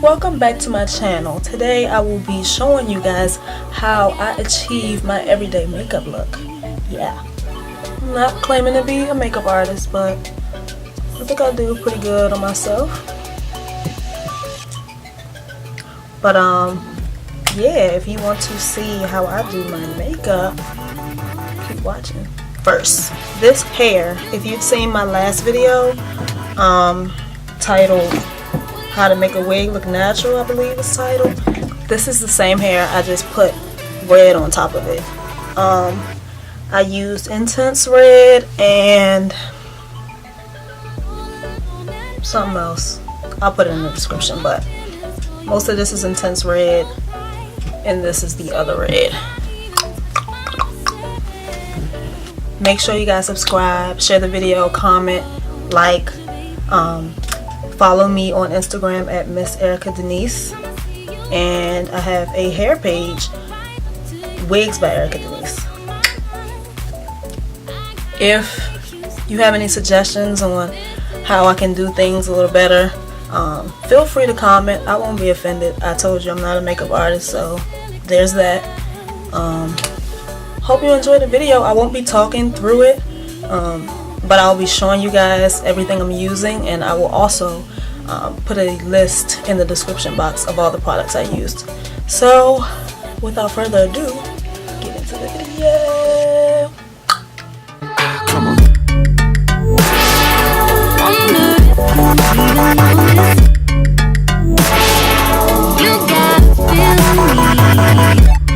Welcome back to my channel. Today I will be showing you guys how I achieve my everyday makeup look. Yeah, I'm not claiming to be a makeup artist, but I think I do pretty good on myself. But yeah, if you want to see how I do my makeup, keep watching. First, this hair, if you've seen my last video titled How to Make a Wig Look Natural, I believe it's titled. This is the same hair, I just put red on top of it. I used Intense Red and something else. I'll put it in the description, but most of this is Intense Red and this is the other red. Make sure you guys subscribe, share the video, comment, like, follow me on Instagram at Miss Erica Denise, and I have a hair page, Wigs by Erica Denise. If you have any suggestions on how I can do things a little better, feel free to comment. I won't be offended. I told you I'm not a makeup artist, so there's that. Hope you enjoyed the video. I won't be talking through it, but I'll be showing you guys everything I'm using, and I will also put a list in the description box of all the products I used. So without further ado, get into the video. Come on. You got feeling me.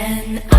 and